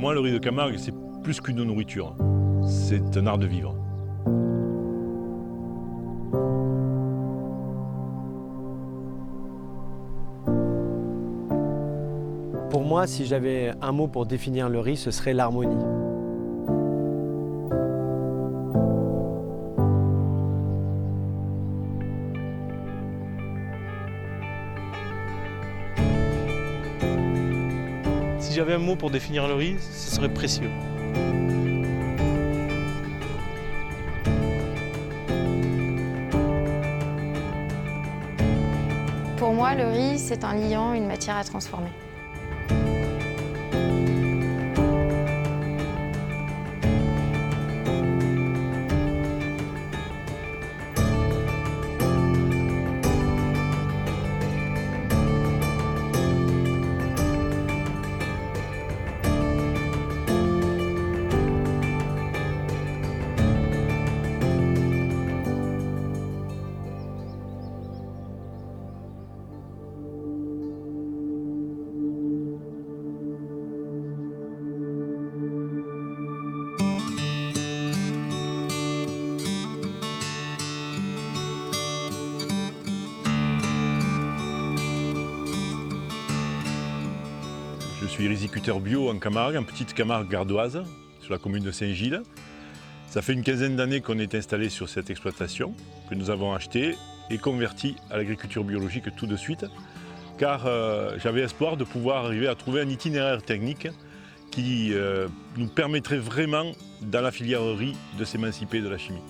moi, le riz de Camargue, c'est plus qu'une nourriture. C'est un art de vivre. Pour moi, si j'avais un mot pour définir le riz, ce serait l'harmonie. Si j'avais un mot pour définir le riz, ce serait précieux. Pour moi, le riz, c'est un liant, une matière à transformer. Je suis riziculteur bio en Camargue, en petite Camargue gardoise, sur la commune de Saint-Gilles. Ça fait une quinzaine d'années qu'on est installé sur cette exploitation, que nous avons achetée et convertie à l'agriculture biologique tout de suite, car j'avais espoir de pouvoir arriver à trouver un itinéraire technique qui nous permettrait vraiment, dans la filière riz, de s'émanciper de la chimie.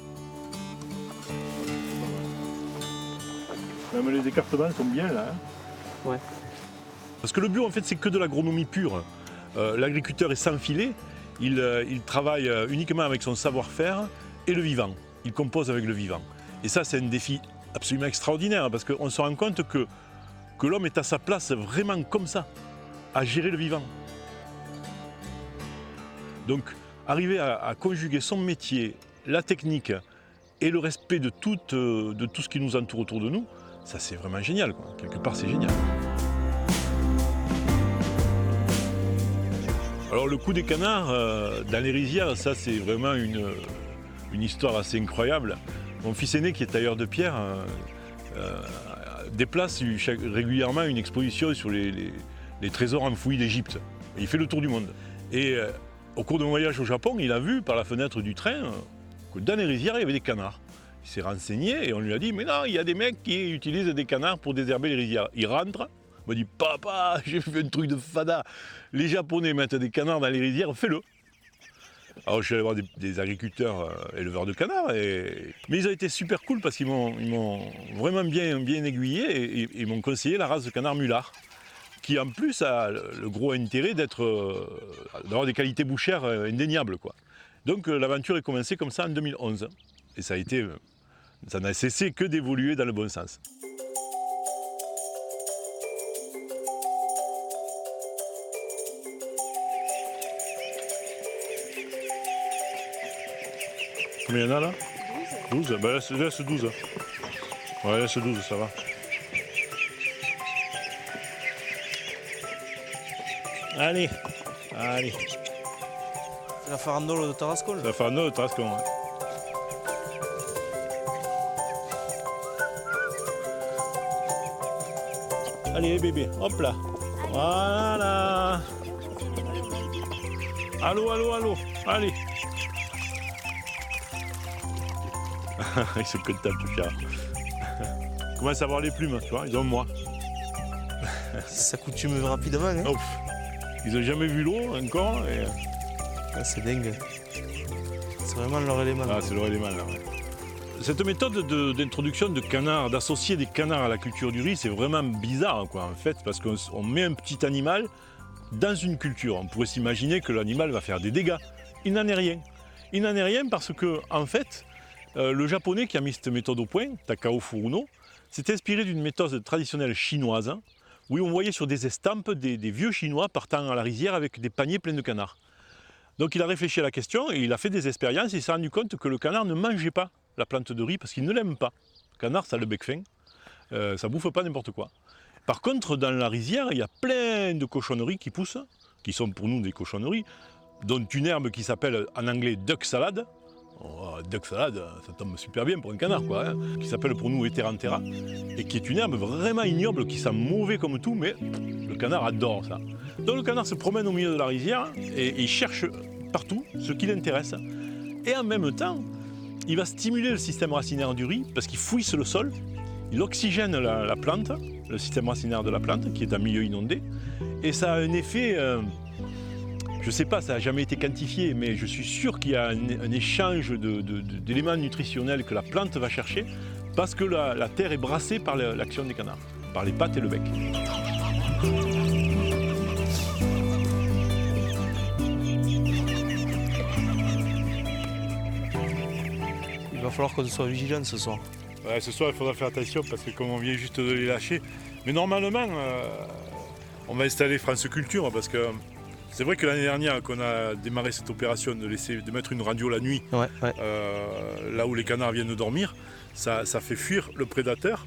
Même les écartements sont bien là. Hein. Ouais. Parce que le bio, en fait, c'est que de l'agronomie pure. L'agriculteur est sans filet, il travaille uniquement avec son savoir-faire et le vivant. Il compose avec le vivant. Et ça, c'est un défi absolument extraordinaire, parce qu'on se rend compte que l'homme est à sa place vraiment comme ça, à gérer le vivant. Donc, arriver à conjuguer son métier, la technique et le respect de tout ce qui nous entoure autour de nous, ça, c'est vraiment génial, quoi. Quelque part, c'est génial. Alors le coup des canards dans les rizières, ça c'est vraiment une histoire assez incroyable. Mon fils aîné, qui est tailleur de pierre, déplace régulièrement une exposition sur les trésors enfouis d'Égypte. Il fait le tour du monde. Et au cours de mon voyage au Japon, il a vu par la fenêtre du train que dans les rizières, il y avait des canards. Il s'est renseigné et on lui a dit « Mais non, il y a des mecs qui utilisent des canards pour désherber les rizières. » Il rentre. Il m'a dit « Papa, j'ai fait un truc de fada. Les Japonais mettent des canards dans les rizières, fais-le. » Alors je suis allé voir des agriculteurs éleveurs de canards. Mais ils ont été super cool parce qu'ils m'ont vraiment bien aiguillé et ils m'ont conseillé la race de canard mulard, qui en plus a le gros intérêt d'avoir des qualités bouchères indéniables, quoi. Donc l'aventure est commencée comme ça en 2011. Et ça n'a cessé que d'évoluer dans le bon sens. Combien il y en a là 12. 12. Ben laisse 12. Ouais, laisse 12, ça va. Allez. C'est la farandole de Tarascon. C'est la farandole de Tarascon, ouais. Allez bébé, hop là. Voilà. Allô, allez. Ils sont contents, tout ça. Ils commencent à avoir les plumes, tu vois, ils ont moi. Ça coutume rapidement, hein. Ouf. Ils n'ont jamais vu l'eau encore. Et... Ah, c'est dingue. C'est vraiment leur élément. Ah, c'est leur élément là, ouais. Cette méthode d'introduction de canards, d'associer des canards à la culture du riz, c'est vraiment bizarre, quoi, en fait, parce qu'on met un petit animal dans une culture. On pourrait s'imaginer que l'animal va faire des dégâts. Il n'en est rien. Il n'en est rien parce que, en fait, le japonais qui a mis cette méthode au point, Takao Furuno, s'est inspiré d'une méthode traditionnelle chinoise, hein, où on voyait sur des estampes des vieux Chinois partant à la rizière avec des paniers pleins de canards. Donc il a réfléchi à la question et il a fait des expériences et il s'est rendu compte que le canard ne mangeait pas la plante de riz parce qu'il ne l'aime pas. Le canard, ça a le bec fin, ça bouffe pas n'importe quoi. Par contre, dans la rizière, il y a plein de cochonneries qui poussent, qui sont pour nous des cochonneries, dont une herbe qui s'appelle en anglais duck salad. Oh, duck salad, ça tombe super bien pour un canard, quoi, hein, qui s'appelle pour nous Eterantera, et qui est une herbe vraiment ignoble, qui sent mauvais comme tout, mais le canard adore ça. Donc le canard se promène au milieu de la rizière et il cherche partout ce qui l'intéresse. Et en même temps, il va stimuler le système racinaire du riz parce qu'il fouille le sol, il oxygène la plante, le système racinaire de la plante qui est un milieu inondé, et ça a un effet, je ne sais pas, ça n'a jamais été quantifié, mais je suis sûr qu'il y a un échange d'éléments nutritionnels que la plante va chercher parce que la terre est brassée par l'action des canards, par les pattes et le bec. Il va falloir qu'on soit vigilant ce soir. Ouais, ce soir, il faudra faire attention parce que comme on vient juste de les lâcher, mais normalement, on va installer France Culture parce que c'est vrai que l'année dernière, qu'on a démarré cette opération de mettre une radio la nuit, là où les canards viennent dormir, ça fait fuir le prédateur.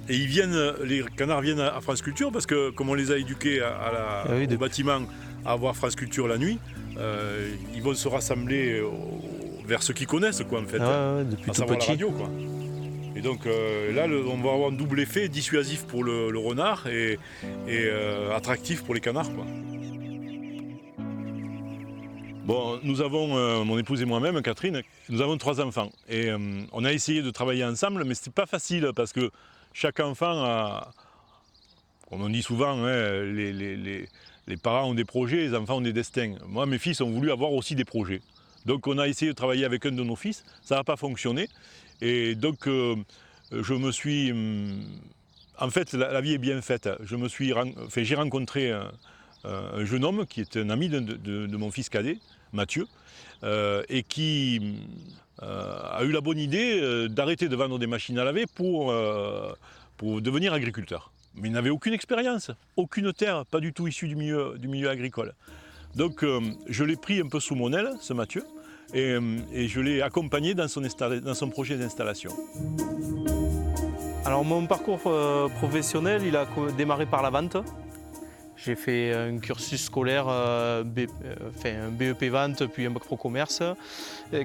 Et les canards viennent à France Culture parce que comme on les a éduqués au bâtiment à avoir France Culture la nuit, ils vont se rassembler vers ceux qu'ils connaissent, quoi, en fait, depuis à tout savoir petit. la radio, quoi. Et donc là, on va avoir un double effet dissuasif pour le renard et attractif pour les canards, quoi. Bon, nous avons, mon épouse et moi-même, Catherine, nous avons 3 enfants. Et on a essayé de travailler ensemble, mais c'était pas facile parce que chaque enfant a, comme on dit souvent, hein, les parents ont des projets, les enfants ont des destins. Moi, mes fils ont voulu avoir aussi des projets. Donc on a essayé de travailler avec un de nos fils, ça n'a pas fonctionné. Et donc je me suis... En fait, la vie est bien faite. J'ai rencontré un jeune homme qui est un ami de mon fils cadet, Mathieu, et qui a eu la bonne idée d'arrêter de vendre des machines à laver pour devenir agriculteur. Mais il n'avait aucune expérience, aucune terre, pas du tout issue du milieu agricole. Donc je l'ai pris un peu sous mon aile, ce Mathieu, et je l'ai accompagné dans son projet d'installation. Alors mon parcours professionnel, il a démarré par la vente. J'ai fait un cursus scolaire, un BEP vente puis un bac pro commerce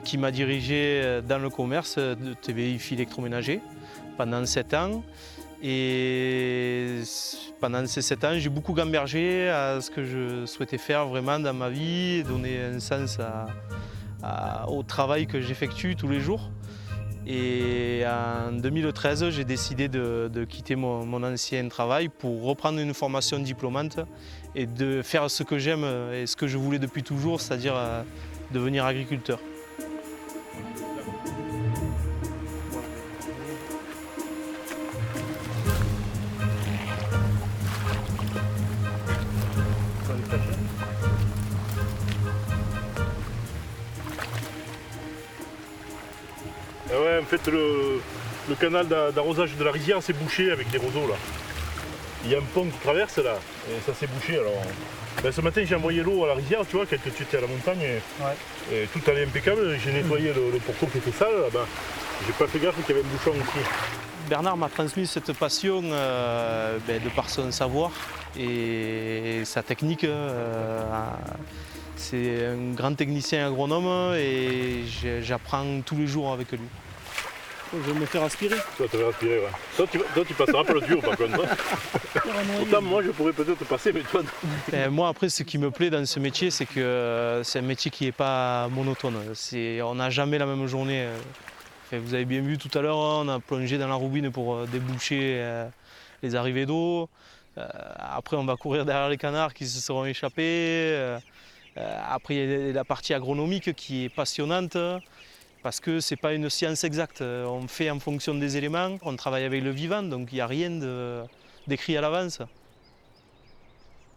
qui m'a dirigé dans le commerce de TVI électroménager pendant 7 ans. Et pendant ces 7 ans, j'ai beaucoup gambergé à ce que je souhaitais faire vraiment dans ma vie, donner un sens au travail que j'effectue tous les jours. Et en 2013, j'ai décidé de quitter mon ancien travail pour reprendre une formation diplômante et de faire ce que j'aime et ce que je voulais depuis toujours, c'est-à-dire devenir agriculteur. Ouais, en fait, le canal d'arrosage de la rizière s'est bouché avec des roseaux là. Il y a un pont qui traverse là, et ça s'est bouché. Alors, ce matin, j'ai envoyé l'eau à la rizière, tu vois, quand tu étais à la montagne, et tout allait impeccable. J'ai nettoyé le pourtour qui était sale là-bas. J'ai pas fait gaffe qu'il y avait un bouchon aussi. Bernard m'a transmis cette passion de par son savoir et sa technique. C'est un grand technicien agronome et j'apprends tous les jours avec lui. Je vais me faire aspirer. Toi, tu vas aspirer, ouais. Toi, tu passeras pas le dur, par contre. Autant, moi, je pourrais peut-être passer, mais toi... Moi, après, ce qui me plaît dans ce métier, c'est que c'est un métier qui n'est pas monotone. On n'a jamais la même journée. Vous avez bien vu tout à l'heure, on a plongé dans la roubine pour déboucher les arrivées d'eau. Après, on va courir derrière les canards qui se seront échappés. Après, il y a la partie agronomique qui est passionnante parce que ce n'est pas une science exacte. On fait en fonction des éléments, on travaille avec le vivant, donc il n'y a rien d'écrit à l'avance.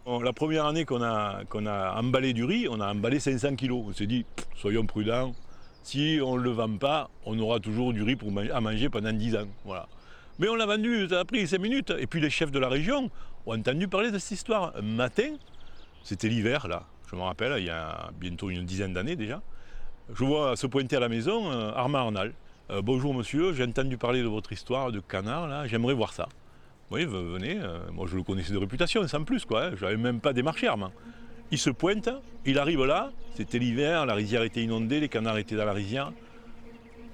La première année qu'on a emballé du riz, on a emballé 500 kilos. On s'est dit, soyons prudents, si on ne le vend pas, on aura toujours du riz à manger pendant 10 ans. Voilà. Mais on l'a vendu, ça a pris 5 minutes. Et puis les chefs de la région ont entendu parler de cette histoire. Un matin, c'était l'hiver là, je me rappelle, il y a bientôt une dizaine d'années déjà. Je vois se pointer à la maison Armand Arnal. Bonjour monsieur, j'ai entendu parler de votre histoire de canard, là, j'aimerais voir ça. Oui, venez, moi je le connaissais de réputation, sans plus, quoi. Je n'avais même pas démarché Armand. il se pointe, il arrive là, c'était l'hiver, la rizière était inondée, les canards étaient dans la rizière.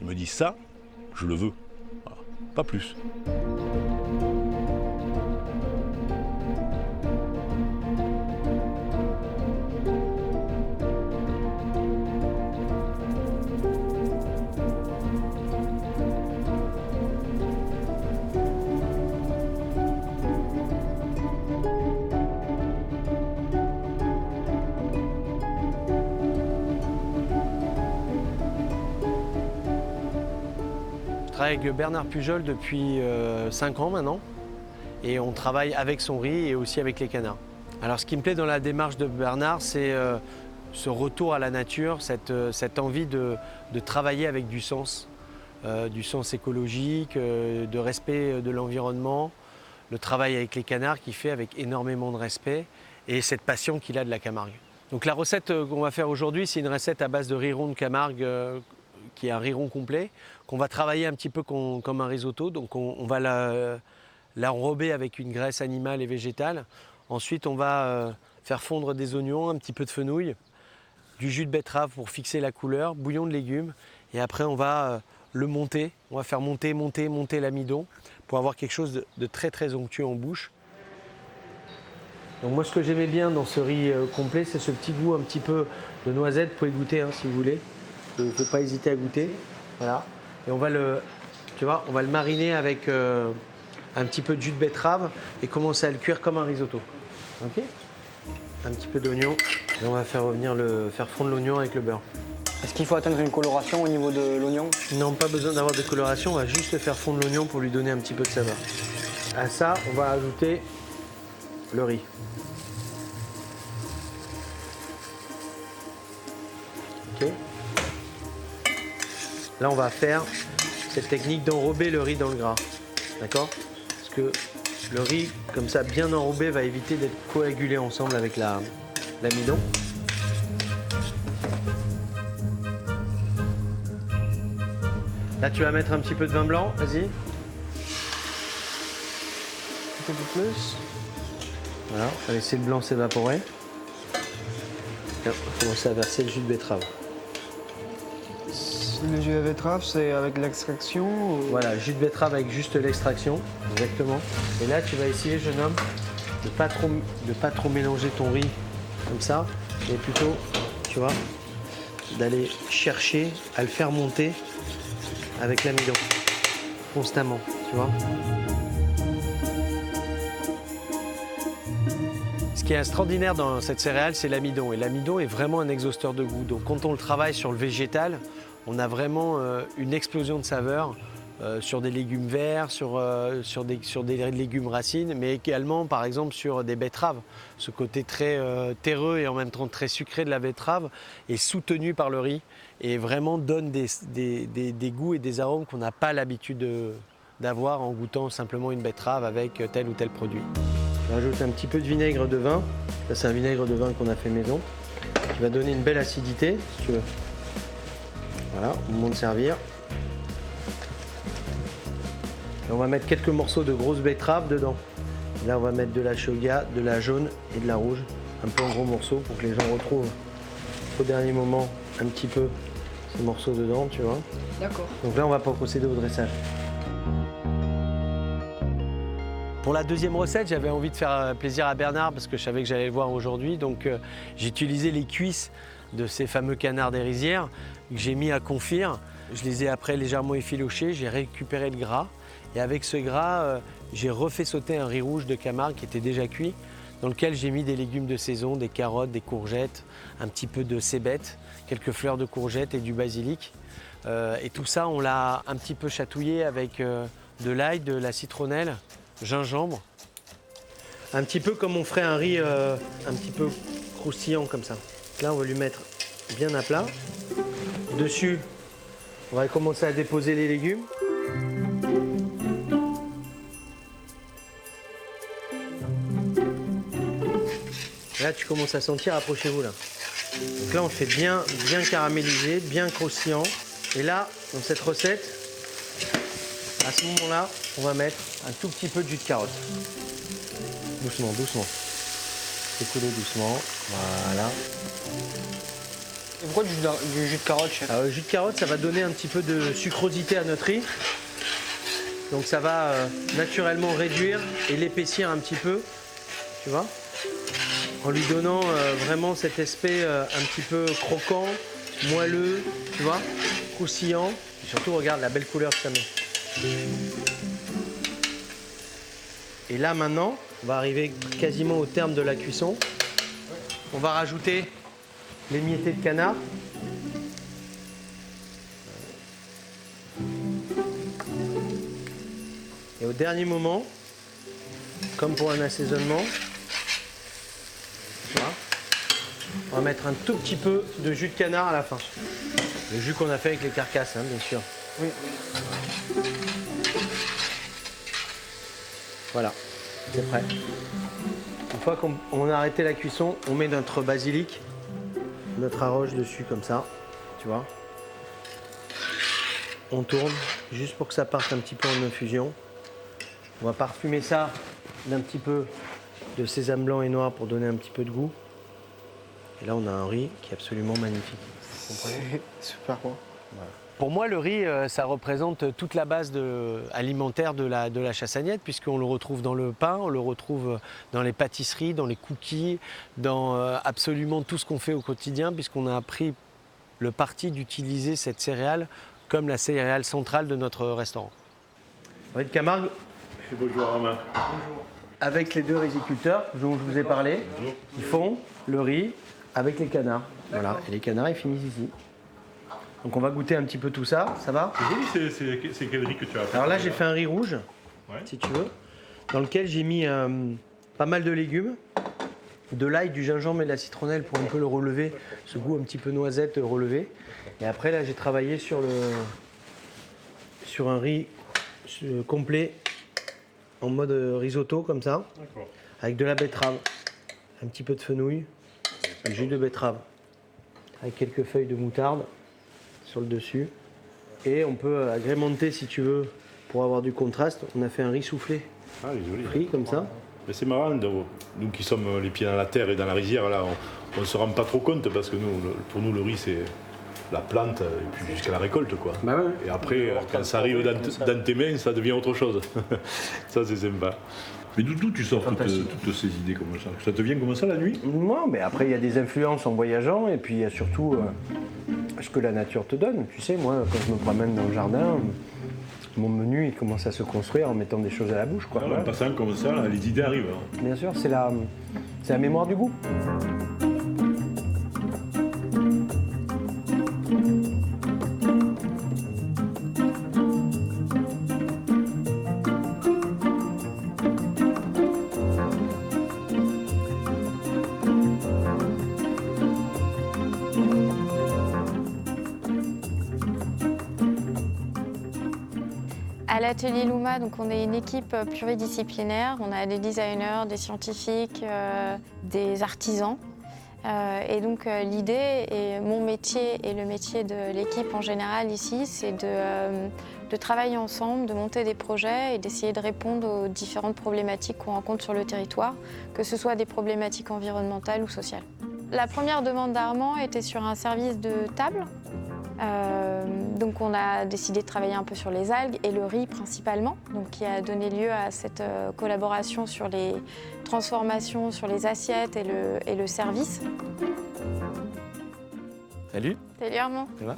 Il me dit ça, je le veux. Voilà. Pas plus. Je travaille avec Bernard Pujol depuis 5 ans maintenant et on travaille avec son riz et aussi avec les canards. Alors ce qui me plaît dans la démarche de Bernard, c'est ce retour à la nature, cette envie de travailler avec du sens écologique, de respect de l'environnement, le travail avec les canards qu'il fait avec énormément de respect et cette passion qu'il a de la Camargue. Donc la recette qu'on va faire aujourd'hui, c'est une recette à base de riz rond de Camargue qui est un riz rond complet, qu'on va travailler un petit peu comme un risotto. Donc on va l'enrober avec une graisse animale et végétale. Ensuite, on va faire fondre des oignons, un petit peu de fenouil, du jus de betterave pour fixer la couleur, bouillon de légumes. Et après, on va le monter. On va faire monter l'amidon pour avoir quelque chose de très très onctueux en bouche. Donc moi, ce que j'aimais bien dans ce riz complet, c'est ce petit goût un petit peu de noisette. Vous pouvez goûter si vous voulez. Il ne faut pas hésiter à goûter. Voilà. Et on va le mariner avec un petit peu de jus de betterave et commencer à le cuire comme un risotto. Ok ? Un petit peu d'oignon. Et on va faire fondre l'oignon avec le beurre. Est-ce qu'il faut atteindre une coloration au niveau de l'oignon? Non, pas besoin d'avoir de coloration. On va juste faire fondre l'oignon pour lui donner un petit peu de saveur. À ça, on va ajouter le riz. Ok ? Là, on va faire cette technique d'enrober le riz dans le gras. D'accord ? Parce que le riz, comme ça, bien enrobé, va éviter d'être coagulé ensemble avec l'amidon. Là, tu vas mettre un petit peu de vin blanc, vas-y. Un peu plus. Voilà, on va laisser le blanc s'évaporer. Et on va commencer à verser le jus de betterave. Le jus de betterave, c'est avec l'extraction ou... Voilà, jus de betterave avec juste l'extraction, exactement. Et là, tu vas essayer, jeune homme, de pas trop mélanger ton riz comme ça, mais plutôt, tu vois, d'aller chercher à le faire monter avec l'amidon, constamment, tu vois. Ce qui est extraordinaire dans cette céréale, c'est l'amidon. Et l'amidon est vraiment un exhausteur de goût. Donc quand on le travaille sur le végétal, on a vraiment une explosion de saveurs sur des légumes verts, sur des légumes racines, mais également par exemple sur des betteraves. Ce côté très terreux et en même temps très sucré de la betterave est soutenu par le riz et vraiment donne des goûts et des arômes qu'on n'a pas l'habitude d'avoir en goûtant simplement une betterave avec tel ou tel produit. Je rajoute un petit peu de vinaigre de vin. Ça, c'est un vinaigre de vin qu'on a fait maison, qui va donner une belle acidité, si tu veux. Voilà, au moment de servir. Et on va mettre quelques morceaux de grosses betteraves dedans. Et là, on va mettre de la shoga, de la jaune et de la rouge, un peu en gros morceaux pour que les gens retrouvent au dernier moment un petit peu ces morceaux dedans, tu vois. D'accord. Donc là, on va procéder au dressage. Pour la deuxième recette, j'avais envie de faire plaisir à Bernard parce que je savais que j'allais le voir aujourd'hui. Donc j'ai utilisé les cuisses de ces fameux canards des rizières que j'ai mis à confire. Je les ai après légèrement effilochés, j'ai récupéré le gras. Et avec ce gras, j'ai refait sauter un riz rouge de Camargue qui était déjà cuit, dans lequel j'ai mis des légumes de saison, des carottes, des courgettes, un petit peu de cébette, quelques fleurs de courgettes et du basilic. Et tout ça, on l'a un petit peu chatouillé avec de l'ail, de la citronnelle, gingembre. Un petit peu comme on ferait un riz un petit peu croustillant comme ça. Là, on va lui mettre bien à plat. Dessus, on va commencer à déposer les légumes. Là, tu commences à sentir, approchez-vous là. Donc là, on le fait bien caramélisé, bien croustillant. Et là, dans cette recette, à ce moment-là, on va mettre un tout petit peu de jus de carotte. Doucement, doucement. Fais couler doucement. Voilà. Et pourquoi du jus de carotte, chef? Alors, le jus de carotte, ça va donner un petit peu de sucrosité à notre riz. Donc ça va naturellement réduire et l'épaissir un petit peu, tu vois, en lui donnant vraiment cet aspect un petit peu croquant, moelleux, tu vois, croustillant. Et surtout, regarde la belle couleur que ça met. Et là maintenant, on va arriver quasiment au terme de la cuisson. On va rajouter l'émietté de canard. Et au dernier moment, comme pour un assaisonnement, voilà, on va mettre un tout petit peu de jus de canard à la fin. Le jus qu'on a fait avec les carcasses, hein, bien sûr. Oui. Voilà, c'est prêt. Une fois qu'on a arrêté la cuisson, on met notre basilic, notre arroge dessus comme ça, tu vois. On tourne juste pour que ça parte un petit peu en infusion. On va parfumer ça d'un petit peu de sésame blanc et noir pour donner un petit peu de goût. Et là, on a un riz qui est absolument magnifique. Vous comprenez ? C'est super bon. Voilà. Pour moi, le riz, ça représente toute la base alimentaire de la chassagnette, puisqu'on le retrouve dans le pain, on le retrouve dans les pâtisseries, dans les cookies, dans absolument tout ce qu'on fait au quotidien, puisqu'on a pris le parti d'utiliser cette céréale comme la céréale centrale de notre restaurant. Henri de Camargue, Bonjour Romain. avec les deux riziculteurs dont je vous ai parlé, ils font le riz avec les canards. Voilà, et les canards, ils finissent ici. Donc on va goûter un petit peu tout ça, ça va? C'est quel riz que tu as fait? Alors là, j'ai fait un riz rouge, Ouais. si tu veux, dans lequel j'ai mis pas mal de légumes, de l'ail, du gingembre et de la citronnelle pour un peu le relever, ce goût un petit peu noisette relevé. Et après, là, j'ai travaillé sur un riz complet, en mode risotto, comme ça, D'accord. avec de la betterave, un petit peu de fenouil, du jus de betterave, avec quelques feuilles de moutarde sur le dessus. Et on peut agrémenter, si tu veux, pour avoir du contraste. On a fait un riz soufflé, Ah, il est joli. frit comme ça. Mais c'est marrant, nous qui sommes les pieds dans la terre et dans la rizière, là, on ne se rend pas trop compte parce que pour nous, le riz, c'est la plante et puis jusqu'à la récolte, quoi. Bah ouais. Et après, quand ça arrive dans tes mains, ça devient autre chose. Ça, c'est sympa. Mais d'où tu sors toutes ces idées comme ça? Ça te vient comme ça la nuit? Non, mais après, il y a des influences en voyageant et puis il y a surtout ce que la nature te donne. Tu sais, moi, quand je me promène dans le jardin, mon menu, il commence à se construire en mettant des choses à la bouche, quoi. En passant comme ça, là, les idées arrivent. Hein. Bien sûr, c'est la mémoire du goût. À l'atelier Luma, donc on est une équipe pluridisciplinaire. On a des designers, des scientifiques, des artisans. Et donc l'idée, et mon métier et le métier de l'équipe en général ici, c'est de travailler ensemble, de monter des projets et d'essayer de répondre aux différentes problématiques qu'on rencontre sur le territoire, que ce soit des problématiques environnementales ou sociales. La première demande d'Armand était sur un service de table. Donc on a décidé de travailler un peu sur les algues et le riz principalement, donc qui a donné lieu à cette collaboration sur les transformations, sur les assiettes et le service. Salut. Salut Armand. Ça va?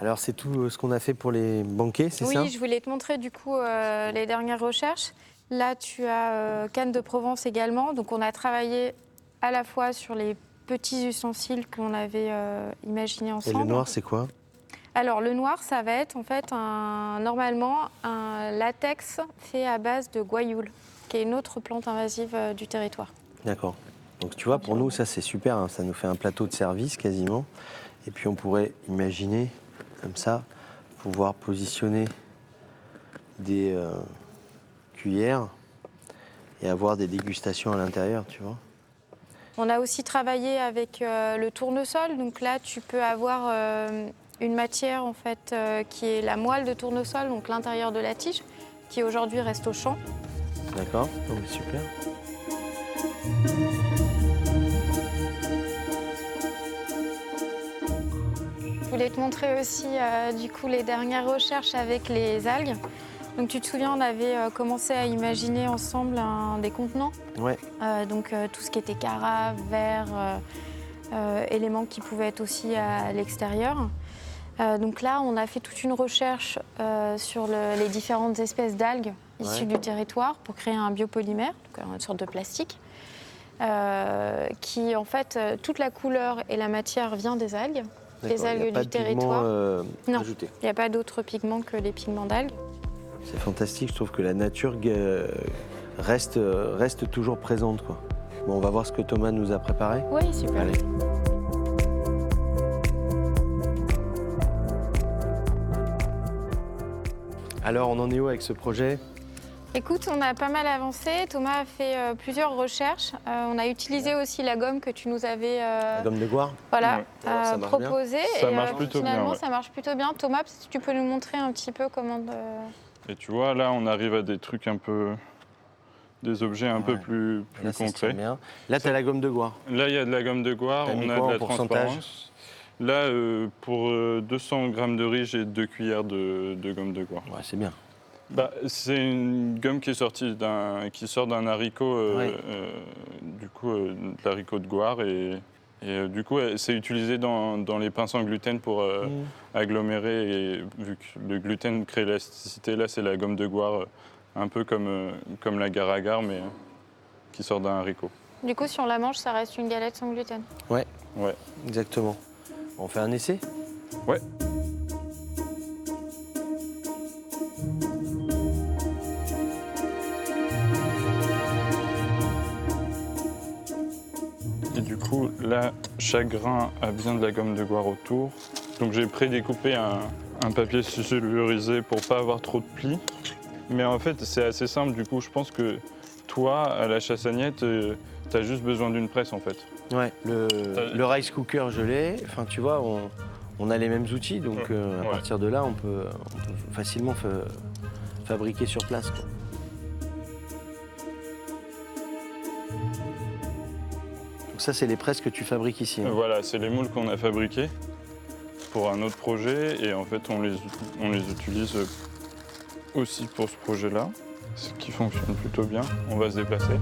Alors c'est tout ce qu'on a fait pour les banquets, c'est ça? Oui, je voulais te montrer du coup les dernières recherches. Là tu as canne de Provence également, donc on a travaillé à la fois sur les petits ustensiles qu'on avait imaginés ensemble. Et le noir, c'est quoi? Alors le noir, ça va être en fait normalement un latex fait à base de gouailloule, qui est une autre plante invasive du territoire. D'accord. Donc tu vois, pour nous, ça c'est super, hein. Ça nous fait un plateau de service quasiment. Et puis on pourrait imaginer, comme ça, pouvoir positionner des cuillères et avoir des dégustations à l'intérieur, tu vois. On a aussi travaillé avec le tournesol. Donc là, tu peux avoir une matière en fait qui est la moelle de tournesol, donc l'intérieur de la tige, qui aujourd'hui reste au champ. D'accord, oh, super. Je voulais te montrer aussi du coup les dernières recherches avec les algues. Donc tu te souviens, on avait commencé à imaginer ensemble des contenants. Ouais. Donc tout ce qui était carafe, verre, éléments qui pouvaient être aussi à l'extérieur. Donc là, on a fait toute une recherche sur les différentes espèces d'algues issues du territoire pour créer un biopolymère, donc une sorte de plastique, qui en fait, toute la couleur et la matière vient des algues. Les algues du territoire. Non, il n'y a pas d'autres pigments que les pigments d'algues. C'est fantastique, je trouve que la nature reste toujours présente, quoi. Bon, on va voir ce que Thomas nous a préparé. Oui, super. Allez. Alors, on en est où avec ce projet ? Écoute, on a pas mal avancé. Thomas a fait plusieurs recherches. On a utilisé aussi la gomme que tu nous avais La gomme de goire ? voilà, Alors, ça marche bien. proposée. Ça marche plutôt bien, finalement, ouais. ça marche plutôt bien. Thomas, si tu peux nous montrer un petit peu comment... Et tu vois, là, on arrive à des trucs un peu... des objets un peu Ouais. plus Là, ça se tient concrets. bien. Là, tu as la gomme de goire. Là, il y a de la gomme de goire, T'as mis on a quoi de en la pourcentage ? transparence. Là, pour 200 grammes de riz, j'ai 2 cuillères de gomme de goire. Ouais, c'est bien. Bah, c'est une gomme qui est qui sort d'un haricot, Ouais. de l'haricot de goire. Et du coup, c'est utilisé dans les pains sans gluten pour agglomérer. Et vu que le gluten crée l'élasticité, là, c'est la gomme de goire, un peu comme l'agar-agar, mais qui sort d'un haricot. Du coup, si on la mange, ça reste une galette sans gluten. Ouais, Ouais. exactement. On fait un essai ? Ouais. Et du coup, là, chaque grain a bien de la gomme de goire autour. Donc j'ai prédécoupé un papier sulfurisé pour pas avoir trop de plis. Mais en fait, c'est assez simple. Du coup, je pense que toi, à la chassagnette, t'as juste besoin d'une presse, en fait. Ouais, le rice cooker, je l'ai. Enfin, tu vois, on a les mêmes outils, donc à Ouais. partir de là, on peut facilement fabriquer sur place, quoi. Donc ça, c'est les presses que tu fabriques ici, hein. Voilà, c'est les moules qu'on a fabriqués pour un autre projet. Et en fait, on les utilise aussi pour ce projet-là, ce qui fonctionne plutôt bien. On va se déplacer.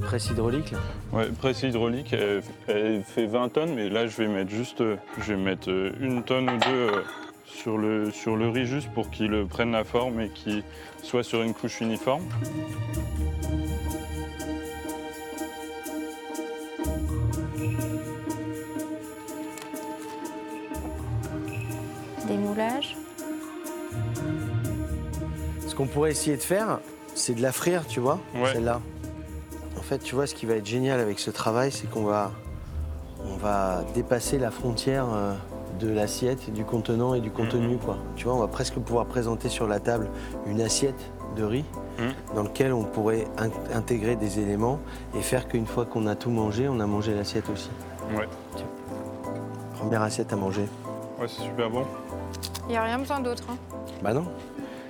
Presse hydraulique, là. Ouais, presse hydraulique, elle fait 20 tonnes, mais là je vais mettre une tonne ou deux sur le riz juste pour qu'il prenne la forme et qu'il soit sur une couche uniforme. Des moulages. Ce qu'on pourrait essayer de faire, c'est de la frire, tu vois, Ouais. celle-là. En fait, tu vois, ce qui va être génial avec ce travail, c'est qu'on va dépasser la frontière de l'assiette, du contenant et du contenu, quoi. Tu vois, on va presque pouvoir présenter sur la table une assiette de riz dans laquelle on pourrait intégrer des éléments et faire qu'une fois qu'on a tout mangé, on a mangé l'assiette aussi. Ouais, Première assiette à manger. ouais, c'est super bon. Il n'y a rien besoin d'autre. Hein. Bah non.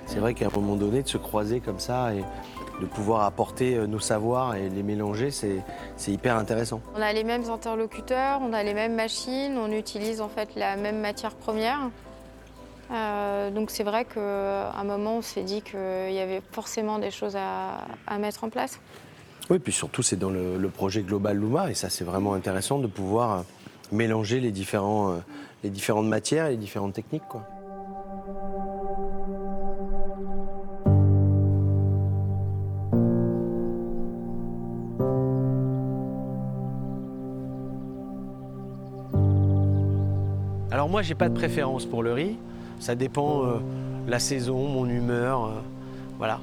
C'est vrai qu'à un moment donné, de se croiser comme ça et de pouvoir apporter nos savoirs et les mélanger, c'est hyper intéressant. On a les mêmes interlocuteurs, on a les mêmes machines, on utilise en fait la même matière première. Donc c'est vrai qu'à un moment, on s'est dit qu'il y avait forcément des choses à mettre en place. Oui, puis surtout, c'est dans le projet Global Luma, et ça, c'est vraiment intéressant de pouvoir mélanger les différentes matières et les différentes techniques, quoi. Alors moi, j'ai pas de préférence pour le riz. Ça dépend la saison, mon humeur, voilà.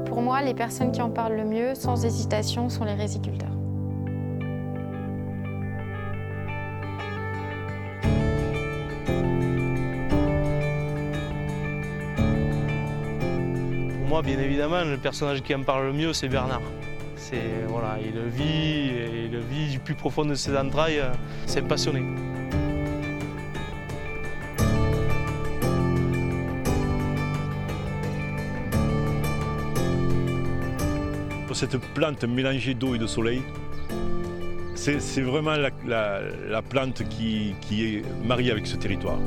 Pour moi, les personnes qui en parlent le mieux, sans hésitation, sont les riziculteurs. Pour moi, bien évidemment, le personnage qui en parle le mieux, c'est Bernard. Voilà, il le vit du plus profond de ses entrailles. C'est un passionné. Cette plante mélangée d'eau et de soleil, c'est vraiment la plante qui est mariée avec ce territoire.